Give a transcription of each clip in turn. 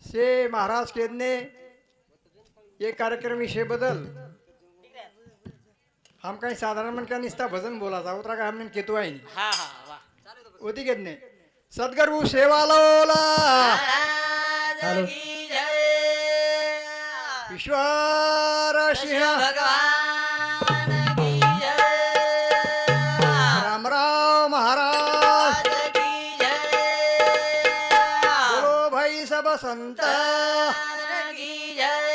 से महाराज केदने ये कार्यक्रम विषय बदल हम काही साधारण मन का निस्ता भजन बोला था उतरा का हमने केतु आई नहीं हा हा वाह होती केदने सद्गुरु सेवालोला महाराज की जय ईश्वर सिंह भगवान की जय रामराव महाराज महाराज की जय बोलो भाई सब संत भगवान की जय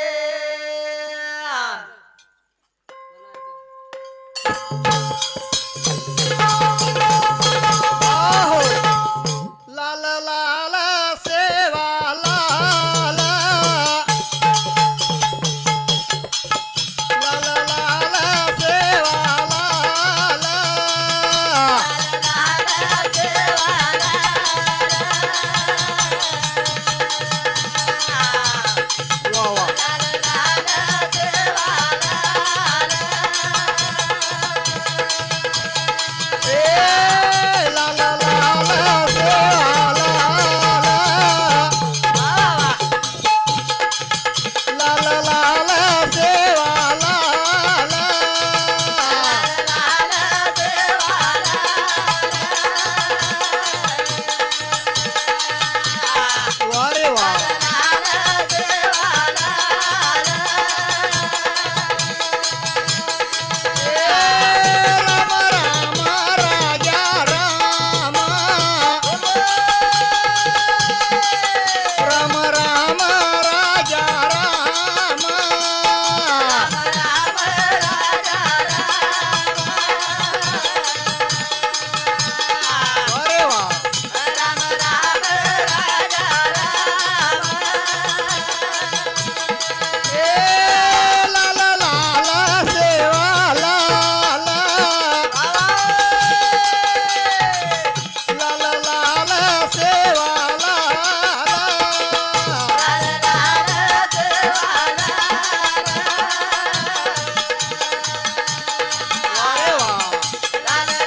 आहो लाल लाल सेवा लाल लाल लाल सेवा लाल वा वा ए लाल लाल सेवा लाल लाल लाल सेवा लाल वा रे वा राम राम राजा राम राम राम राजा राम अरे वा ए लाल लाल सेवा लाल लाल लाल सेवा लाल अरे वा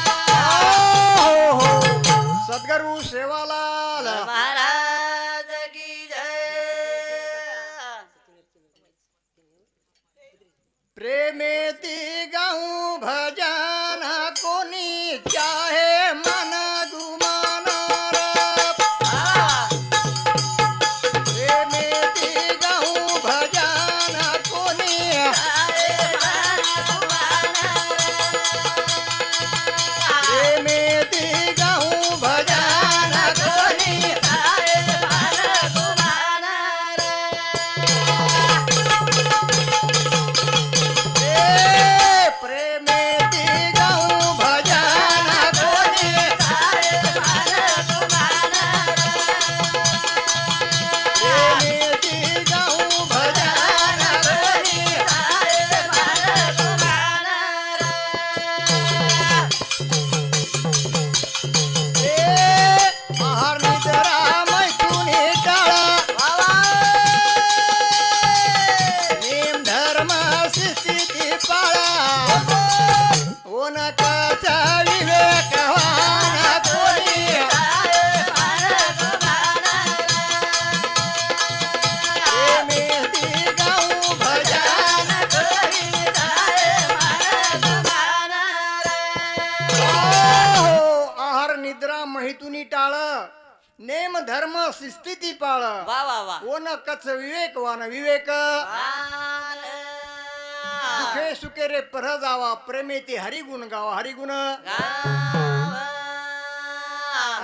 हो हो सद्गुरु सेवालाल महाराज की जय प्रेमेती गाऊं भजन कोणी चाहे मन गुमान प्रेमेती गाऊं भजन कोणी प्रेमेती गाऊं भजन कोणी ए प्रेमेती गाऊं भजन कोणी प्रेमेती गाऊं भजन कोणी ए आहार निद्रा मैथुनी टाळा नेम धर्म स्थिती पाळा ओ नकाचा विवेक वाना कोणी प्रेमेती गाऊं भजन हो आहार निद्रा महितुनी टाळ नेम धर्म शिस्तिती पाळ वा वा वा ओ नकच विवेक वान विवेक दुखे सुखे रे पर जावा प्रेमेती हरिगुण गावा हरिगुण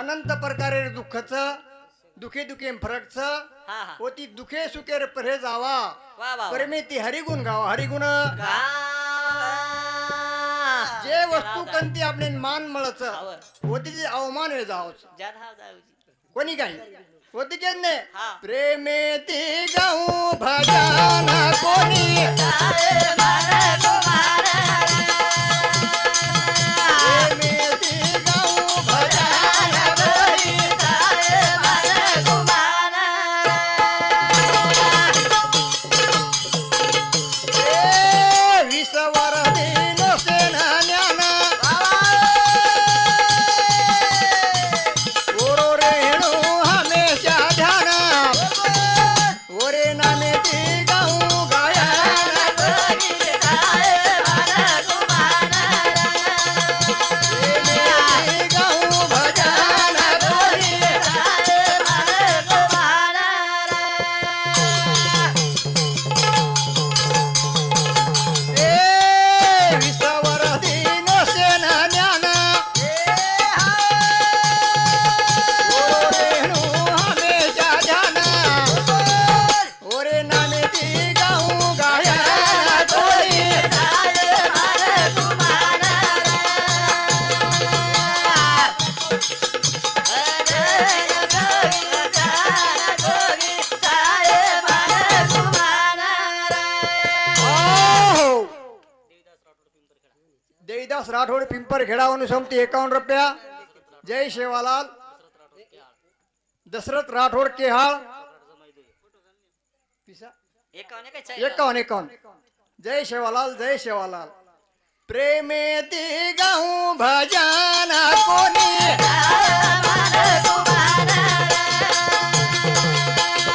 अनंत प्रकारे दुःखच दुखे दुखे फरकच हा हा होती दुखे सुखे रे परे जावा वा वा प्रेमेती हरिगुण गावा हरिगुण जे वस्तू कंती आपले मान मळच होती जे अवमान वे जावच कोणी काही होती के ने हा. प्रेमेती गाऊ भजन कोणी प्रेमेती गाऊ भजन कोणी ए विश्वर दिन सेना ज्ञान राठोड पिंपर खेडावरून समती 51 रुपया. जय शेवालाल दशरथ राठोड केहाळ 51. जय शेवालाल जय शेवालाल. प्रेमेती गाऊ भजन कोणी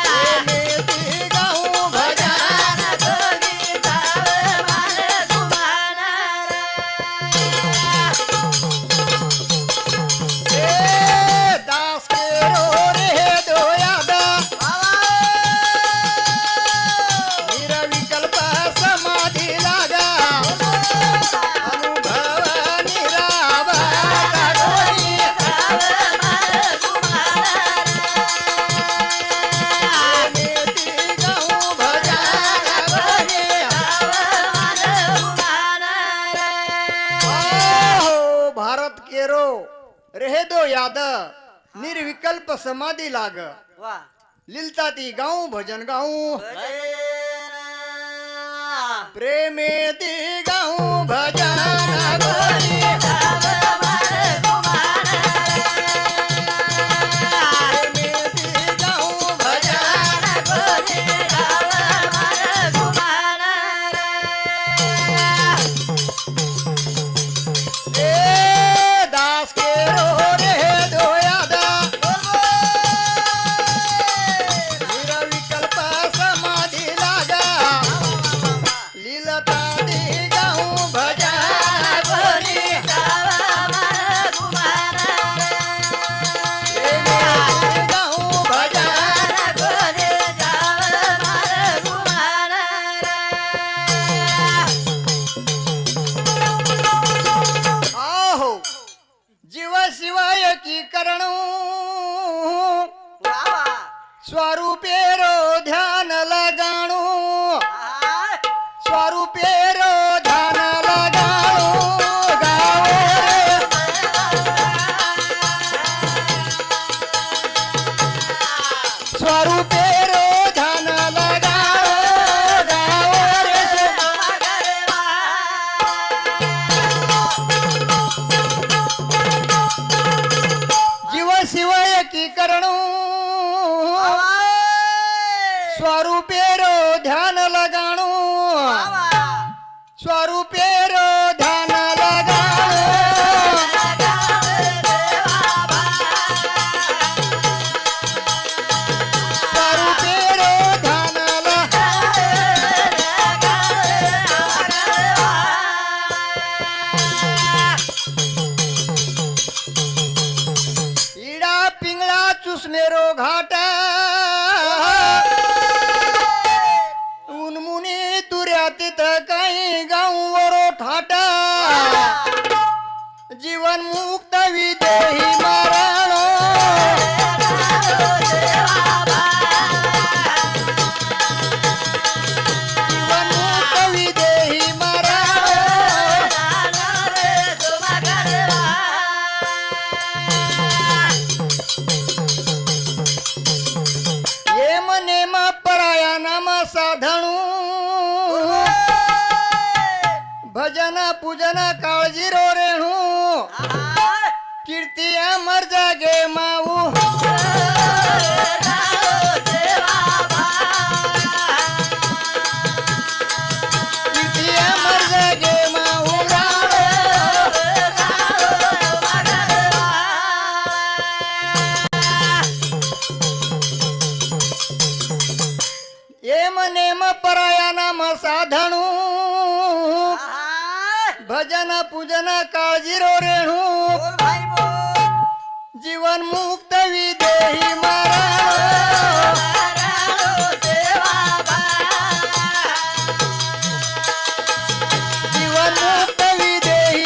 प्रेमेती गाऊ भजन ए दास केरो रे दोयादा निरविकल्प समाधी लागा अनुभव निरावा कोणी प्रेमेती गाऊ भजन कोणी हो भारत केरो रहे दो याद निर्विकल्प समाधी लाग वा लिलता ती गाऊ भजन गाऊ प्रेमेती गाऊ भजन कोणी प्रेमेती गाऊ भजन ए दास के रो रे दोयादा निरविकल्प समाधी लागा लीलता दी गाऊ भजन कोणी प्रेमेती गाऊ भजन आहो जीव शिवाय की करणू स्वरूपेरो ध्यान लगाणू स्वरूपेरो ध्यान लगाणू गाओ रे स्वरूपेरो ध्यान लगाणू गाओ रे जीव शिवाय की करणू स्वरूपेरो ध्यान लगाणू स्वरूपेरो ध्यान लगाणू स्वरूपेरो ध्यान इडा पिंगळा चुसमेरो घाटा उन्मुनी तुऱ्या तिथं काही गाऊवरो ठाटा जीवन मुक्त विदेही मारण जीवन मुक्त विदेही मारण येम नेम पराया नाम साधणू भजन पूजन काळजी रो रेणू कीर्ती अमर जागे माऊ कीर्ती अमर जागे माऊ येम नेम पराया नाम साधणू भजन पूजन काळजी रो रेणू जीवन मुक्त विदेही मारण जीवन मुक्त विदेही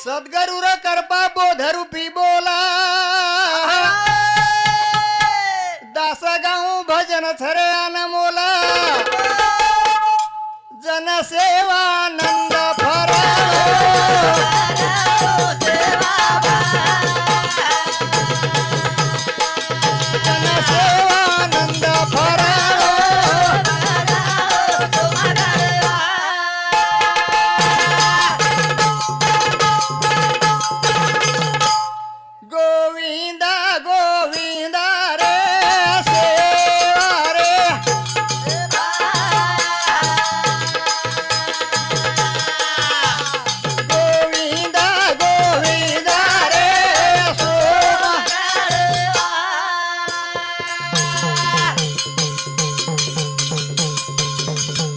सद्गुरुर कृपा बोधरूपी बोला दास गाऊ भजन थरे अनमोला जनसेवानंद फरा जन सेवानंद फराळो गोविंदा गोविंदा रे सेवा रे गोविंदा गोविंदा रे सेवा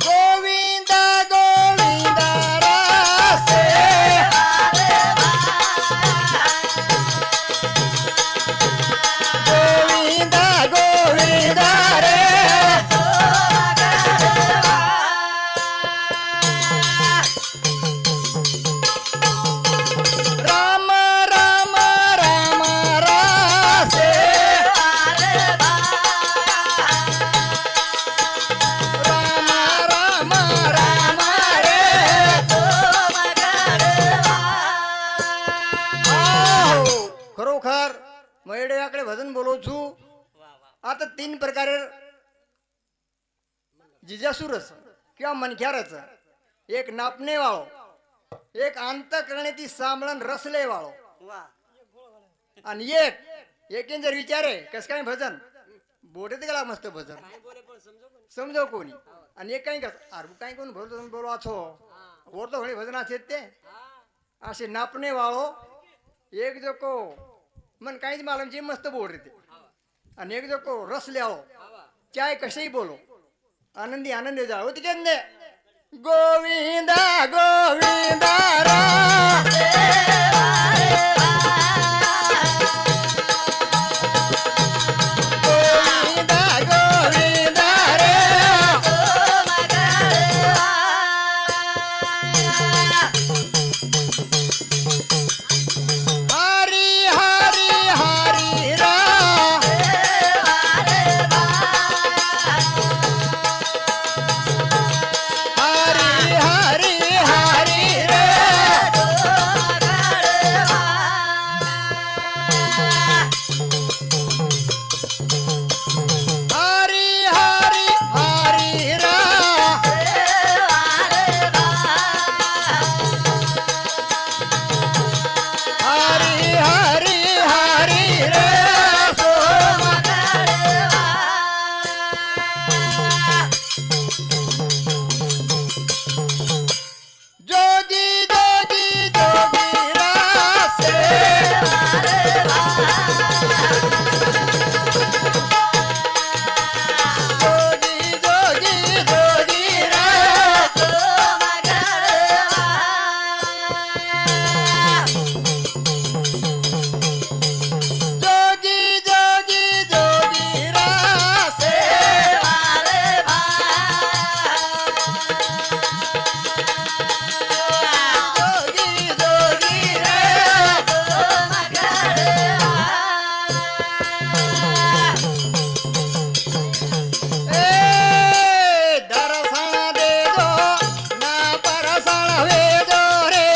गोविंदा गोविंदा रे सेवा गोविंदा गोविंदा रे राम राम राम रासे राम राम राम रे आहो, खरोखर मयडेवाकडे भजन बोलवू आता 3 प्रकारे जिजासूरच किंवा मनख्यारच एक नापणे वाळो एक अंतकरणे ती सांभळण रसले वाळो आणि एक जर विचारे कस काय भजन बोटे गेला मस्त भजन समजव कोणी आणि एक काही कस अरे काही कोण भजन बोलो आछो वर तो होणे भजन आहेत ते असे नापणे वाळो एक जो को मन काहीच मालमची मस्त बोल रे आणि एक जो को रस ल्याओ चाय कसेही बोलो आनंदी आनंदी जाओ तिकडे गोविंदा गोविंदा रा गोविंदा गोविंदा रे हरी हरी हरी रा हरी हरी हरी रे हरी हरी हरी रा हरी हरी हरी रे जोगी जोगी जोगी रासे जोगी जोगी जोगी रासे जोगी जोगी जोगी रासे जोगी जोगी रे ए दर्शन दे दो ना परसण वे दो रे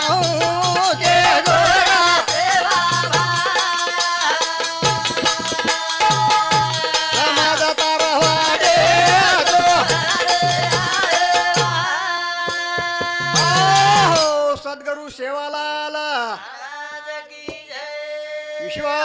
आऊं के गोरा समाज तरवा दे दो आहो सद्गुरु सेवालाल विश्वा